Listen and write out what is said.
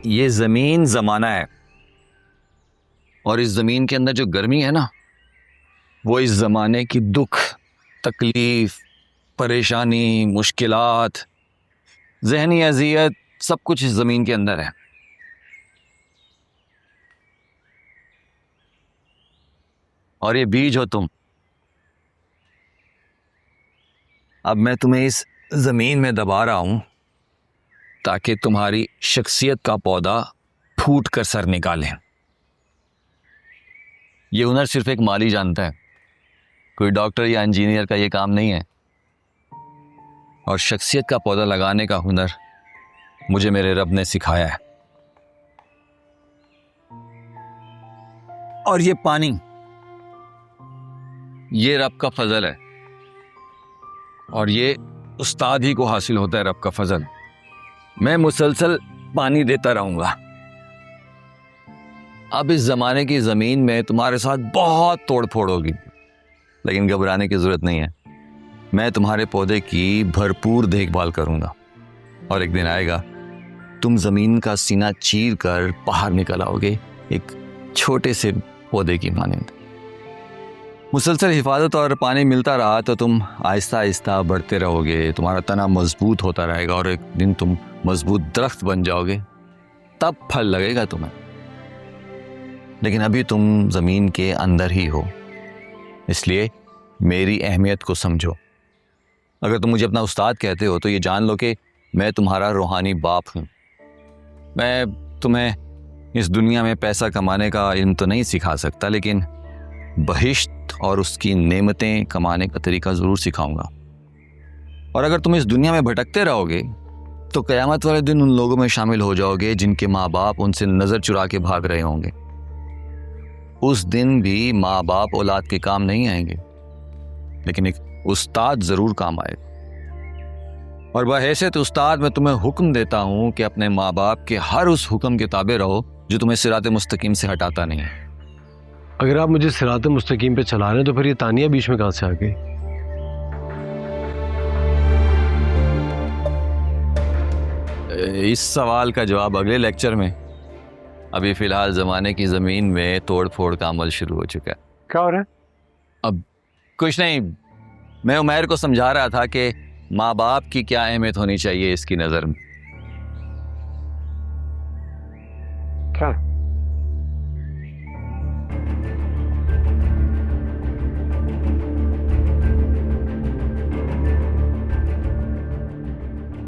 ये जमीन जमाना है, और इस जमीन के अंदर जो गर्मी है ना, वो इस जमाने की दुख, तकलीफ, परेशानी, मुश्किलात, जहनी अजियत, सब कुछ इस जमीन के अंदर है। और ये बीज हो तुम। अब मैं तुम्हें इस जमीन में दबा रहा हूं ताकि तुम्हारी शख्सियत का पौधा फूट कर सर निकाले। ये हुनर सिर्फ एक माली जानता है, कोई डॉक्टर या इंजीनियर का ये काम नहीं है। और शख्सियत का पौधा लगाने का हुनर मुझे मेरे रब ने सिखाया है। और ये पानी, ये रब का फजल है, और ये उस्ताद ही को हासिल होता है रब का फजल। मैं मुसलसल पानी देता रहूंगा। अब इस जमाने की जमीन में तुम्हारे साथ बहुत तोड़ फोड़ होगी, लेकिन घबराने की जरूरत नहीं है। मैं तुम्हारे पौधे की भरपूर देखभाल करूंगा, और एक दिन आएगा तुम जमीन का सीना चीर कर बाहर निकल आओगे एक छोटे से पौधे की मानंद। मुसलसल हिफाजत और पानी मिलता रहा तो तुम आहिस्ता आहिस्ता बढ़ते रहोगे, तुम्हारा तना मजबूत होता रहेगा, और एक दिन तुम मजबूत दरख्त बन जाओगे, तब फल लगेगा तुम्हें। लेकिन अभी तुम जमीन के अंदर ही हो, इसलिए मेरी अहमियत को समझो। अगर तुम मुझे अपना उस्ताद कहते हो तो ये जान लो कि मैं तुम्हारा रूहानी बाप हूँ। मैं तुम्हें इस दुनिया में पैसा कमाने का इल्म तो नहीं सिखा सकता, लेकिन बहिश्त और उसकी नेमतें कमाने का तरीका ज़रूर सिखाऊंगा। और अगर तुम इस दुनिया में भटकते रहोगे तो क़यामत वाले दिन उन लोगों में शामिल हो जाओगे जिनके माँ बाप उनसे नज़र चुरा के भाग रहे होंगे। उस दिन भी माँ बाप औलाद के काम नहीं आएंगे, लेकिन एक उस्ताद ज़रूर काम आएगा। और बहैसियत उस्ताद मैं तुम्हें हुक्म देता हूँ कि अपने माँ बाप के हर उस हुक्म के ताबे रहो जो तुम्हें सिराते मुस्तकीम से हटाता नहीं है। अगर आप मुझे सिराते मुस्तकीम पे चला रहे हैं तो फिर ये तानिया बीच में कहां से आ गई? इस सवाल का जवाब अगले लेक्चर में। अभी फिलहाल जमाने की जमीन में तोड़ फोड़ का अमल शुरू हो चुका है। क्या हो रहा है? अब कुछ नहीं, मैं उमैर को समझा रहा था कि माँ बाप की क्या अहमियत होनी चाहिए इसकी नज़र में। क्या?